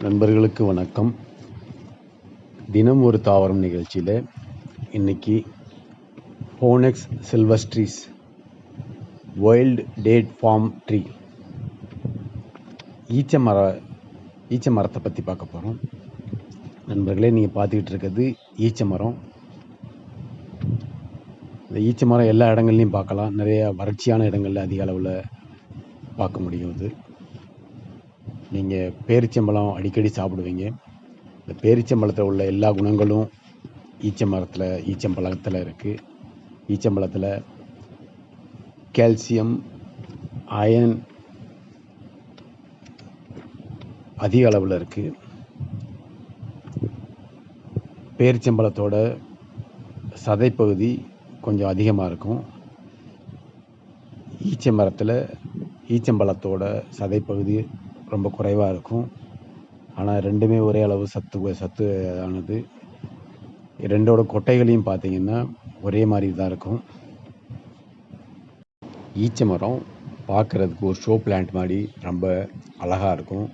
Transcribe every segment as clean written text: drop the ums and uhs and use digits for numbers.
நண்பர்களுக்கு வணக்கம். தினம் ஒரு தாவரம் நிகழ்ச்சியில் இன்னைக்கு ஃபோனெக்ஸ் சில்வஸ்ட்ரிஸ் வைல்டு டேட் ஃபார்ம் ட்ரீ ஈச்ச மரத்தை பற்றி பார்க்க போகிறோம். நண்பர்களே, நீங்கள் பார்த்துக்கிட்டு இருக்கிறது ஈச்ச மரம். இந்த ஈச்ச மரம் எல்லா இடங்கள்லையும் பார்க்கலாம். நிறைய வறட்சியான இடங்களில் அதிக அளவில் பார்க்க முடியும். இது நீங்கள் பேரிச்சம்பழம் அடிக்கடி சாப்பிடுவீங்க. இந்த பேரிச்சம்பழத்தில் உள்ள எல்லா குணங்களும் ஈச்சம்பழத்தில் இருக்குது. ஈச்சம்பழத்தில் கால்சியம், அயன் அதிக அளவில் இருக்குது. பேரிச்சம்பழத்தோட சதைப்பகுதி கொஞ்சம் அதிகமாக இருக்கும். ஈச்சம்பழத்தோட சதைப்பகுதி ரொம்ப குறைவாக இருக்கும். ஆனால் ரெண்டுமே ஒரே அளவு சத்து ஆனது. ரெண்டோட கொட்டைகளையும் பார்த்தீங்கன்னா ஒரே மாதிரி தான் இருக்கும். ஈச்ச மரம் பார்க்குறதுக்கு ஒரு ஷோ பிளான்ட் மாதிரி ரொம்ப அழகாக இருக்கும்.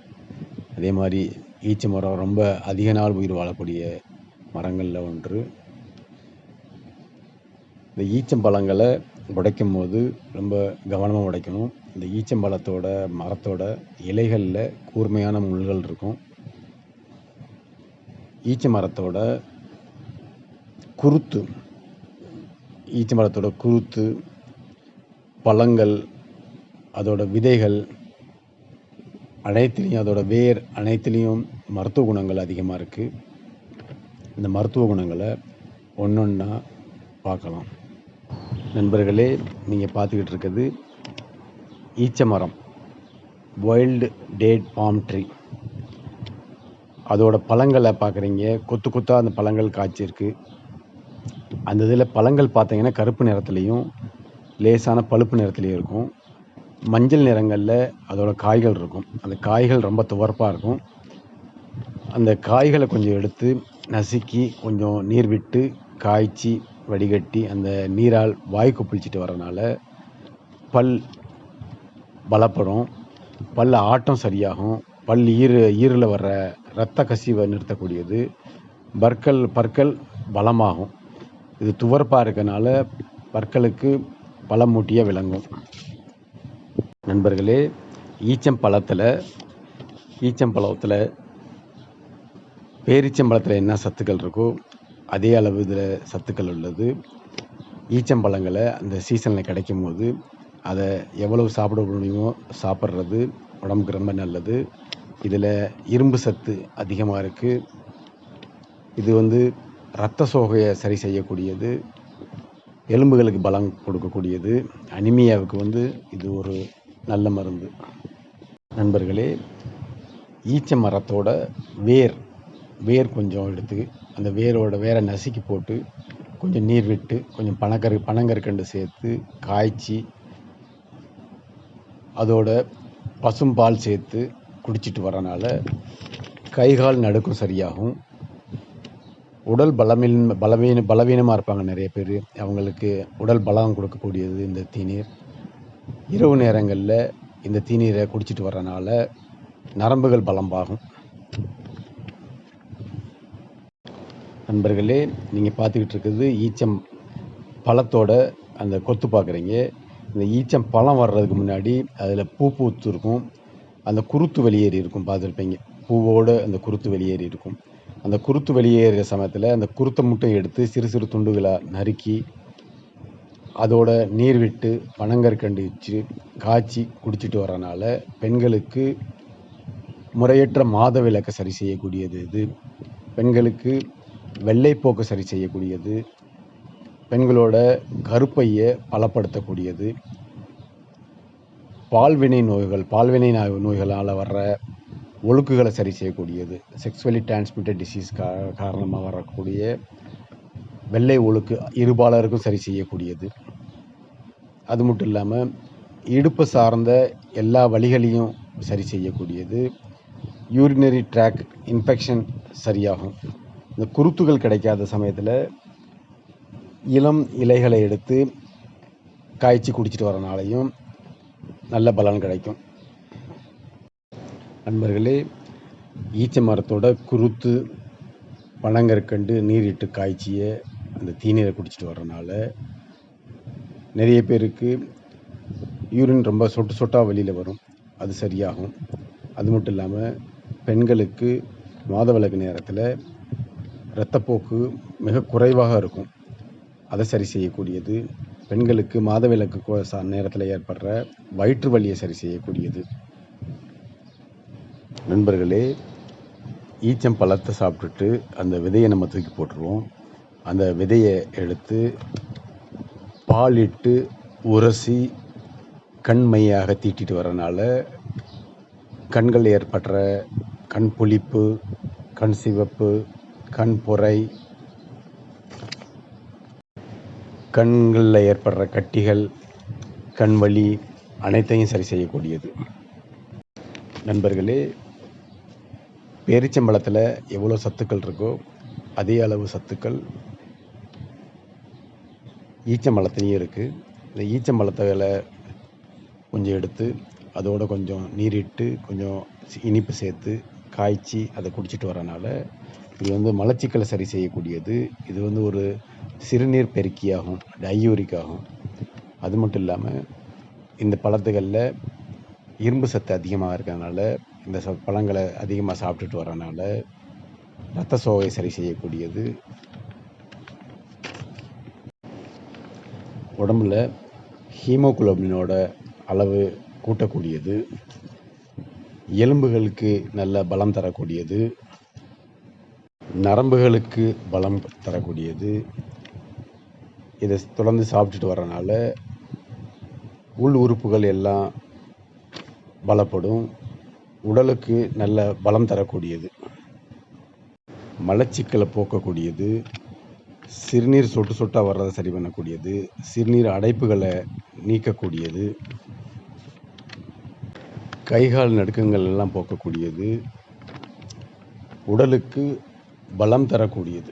அதே மாதிரி ஈச்ச மரம் ரொம்ப அதிக நாள் உயிர் வாழக்கூடிய மரங்களில் ஒன்று. இந்த ஈச்சம்பழங்களை உடைக்கும் போது ரொம்ப கவனமாக உடைக்கணும். இந்த ஈச்சம்பழத்தோட மரத்தோட இலைகளில் கூர்மையான முள்கள் இருக்கும். ஈச்சம்பழத்தோட குருத்து, பழங்கள், அதோட விதைகள் அனைத்துலேயும், அதோட வேர் அனைத்துலேயும் மருத்துவ குணங்கள் அதிகமாக இருக்குது. இந்த மருத்துவ குணங்களை ஒன்றொன்னா பார்க்கலாம். நண்பர்களே, நீங்கள் பார்த்துக்கிட்டு இருக்கிறது ஈச்ச மரம், வைல்டு டேட் பாம் ட்ரீ. அதோட பழங்களை பார்க்குறீங்க. கொத்தாக அந்த பழங்கள் காய்ச்சிருக்கு. அந்த இதில் பழங்கள் பார்த்தீங்கன்னா கருப்பு நிறத்துலையும் லேசான பழுப்பு நிறத்துலையும் இருக்கும். மஞ்சள் நிறங்களில் அதோட காய்கள் இருக்கும். அந்த காய்கள் ரொம்ப துவர்ப்பாக இருக்கும். அந்த காய்களை கொஞ்சம் எடுத்து நசுக்கி கொஞ்சம் நீர் விட்டு காய்ச்சி வடிகட்டி அந்த நீரால் வாய் கொப்பளிச்சிட்டு வரனால பல் பலப்படும், பல் ஆட்டம் சரியாகும், பல் ஈரில் வர்ற இரத்த கசிவை நிறுத்தக்கூடியது, பற்கள் பலமாகும். இது துவர்ப்பாக இருக்கனால பற்களுக்கு பலமூட்டியாக விளங்கும். நண்பர்களே, ஈச்சம்பழத்தில் பேரிச்சம்பழத்தில் என்ன சத்துக்கள் இருக்கோ அதே அளவு இதில் சத்துக்கள் உள்ளது. ஈச்சம்பழங்களை அந்த சீசனில் கிடைக்கும் போது அதை எவ்வளவு சாப்பிட முடியுமோ சாப்பிட்றது உடம்புக்கு ரொம்ப நல்லது. இதில் இரும்பு சத்து அதிகமாக இருக்குது. இது இரத்த சோகையை சரி செய்யக்கூடியது, எலும்புகளுக்கு பலம் கொடுக்கக்கூடியது, அனிமியாவுக்கு இது ஒரு நல்ல மருந்து. நண்பர்களே, ஈச்ச மரத்தோட வேர் கொஞ்சம் எடுத்து அந்த வேரை நசுக்கி போட்டு கொஞ்சம் நீர் விட்டு கொஞ்சம் பனங்கற்கண்டு சேர்த்து காய்ச்சி அதோட பசும்பால் சேர்த்து குடிச்சிட்டு வரனால கைகால் நடுக்கும் சரியாகும். உடல் பலவீனமாக இருப்பாங்க நிறைய பேர். அவங்களுக்கு உடல் பலம் கொடுக்கக்கூடியது இந்த தீநீர். இரவு நேரங்களில் இந்த தீநீரை குடிச்சிட்டு வரனால நரம்புகள் பலமாகும். நண்பர்களே, நீங்கள் பார்த்துக்கிட்டு இருக்கிறது ஈச்சம் பழத்தோட அந்த கொத்து பார்க்குறீங்க. இந்த ஈச்சம் பழம் வர்றதுக்கு முன்னாடி அதில் பூத்து இருக்கும். அந்த குருத்து வெளியேறி இருக்கும், பார்த்துருப்பீங்க. பூவோடு அந்த குருத்து வெளியேறி இருக்கும். அந்த குருத்து வெளியேறிய சமயத்தில் அந்த குருத்தை மட்டும் எடுத்து சிறு சிறு துண்டுகளாக நறுக்கி அதோட நீர் விட்டு பனங்கற்கண்டு வச்சு காய்ச்சி குடிச்சிட்டு வரனால பெண்களுக்கு முறையற்ற மாதவிலக்கை சரி செய்யக்கூடியது. இது பெண்களுக்கு வெள்ளைப்போக்கு சரி செய்யக்கூடியது, பெண்களோட கருப்பையை பலப்படுத்தக்கூடியது, பால்வினை நோய்களால் வர்ற ஒழுக்குகளை சரி செய்யக்கூடியது, செக்ஸுவலி டிரான்ஸ்மிட்டட் டிசீஸ் காரணமாக வரக்கூடிய வெள்ளை ஒழுக்கு இருபாலருக்கும் சரி செய்யக்கூடியது. அது மட்டும் இல்லாமல் இடுப்பு சார்ந்த எல்லா வலிகளையும் சரி செய்யக்கூடியது, யூரினரி ட்ராக் இன்ஃபெக்ஷன் சரியாகும். இந்த குருத்துகள் கிடைக்காத சமயத்தில் இளம் இலைகளை எடுத்து காய்ச்சி குடிச்சிட்டு வரனாலையும் நல்ல பலன் கிடைக்கும். நண்பர்களே, ஈச்ச மரத்தோட குருத்து, பனங்கற்கண்டு நீரிட்டு காய்ச்சிய அந்த தீநீரை குடிச்சிட்டு வர்றனால நிறைய பேருக்கு யூரின் ரொம்ப சொட்டு சொட்டாக வெளியில் வரும், அது சரியாகும். அது மட்டும் இல்லாமல் பெண்களுக்கு மாதவிலக்கு நேரத்தில் இரத்தப்போக்கு மிக குறைவாக இருக்கும், அதை சரி செய்யக்கூடியது. பெண்களுக்கு மாதவிலக்கு நேரத்தில் ஏற்படுற வயிற்று வலியை சரி செய்யக்கூடியது. நண்பர்களே, ஈச்சம் பழத்தை சாப்பிட்டுட்டு அந்த விதையை நம்ம தூக்கி போட்டுருவோம். அந்த விதையை எடுத்து பாலிட்டு உரசி கண்மையாக தீட்டிட்டு வரனால கண்கள் ஏற்படுற கண் புளிப்பு, கண் சிவப்பு, கண் பொறை, கண்களில் ஏற்படுற கட்டிகள், கண் வலி அனைத்தையும் சரி செய்யக்கூடியது. நண்பர்களே, பேரிச்சம்பழத்தில் எவ்வளோ சத்துக்கள் இருக்கோ அதே அளவு சத்துக்கள் ஈச்சம்பழத்துலேயும் இருக்குது. இந்த ஈச்சம்பழத்தில் கொஞ்சம் எடுத்து அதோட கொஞ்சம் நீரிட்டு கொஞ்சம் இனிப்பு சேர்த்து காய்ச்சி அதை குடிச்சிட்டு வரனால இது மலச்சிக்கலை சரி செய்யக்கூடியது. இது ஒரு சிறுநீர் பெருக்கியாகும், டையூரிக் ஆகும். அது மட்டும் இல்லாமல் இந்த பழத்துகளில் இரும்பு சத்து அதிகமாக இருக்கிறதுனால இந்த பழங்களை அதிகமாக சாப்பிட்டுட்டு வரனால இரத்த சோகை சரி செய்யக்கூடியது. உடம்புல ஹீமோகுளோபினோட அளவு கூட்டக்கூடியது. எலும்புகளுக்கு நல்ல பலம் தரக்கூடியது. நரம்புகளுக்கு பலம் தரக்கூடியது. இதை தொடர்ந்து சாப்பிட்டுட்டு வரனால உள் உறுப்புகள் எல்லாம் பலப்படும், உடலுக்கு நல்ல பலம் தரக்கூடியது. மலச்சிக்கலை போக்கக்கூடியது. சிறுநீர் சொட்டு சொட்டாக வர்றதை சரி பண்ணக்கூடியது. சிறுநீர் அடைப்புகளை நீக்கக்கூடியது. கைகால் நடுக்கங்கள் எல்லாம் போக்கக்கூடியது. உடலுக்கு பலம் தரக்கூடியது.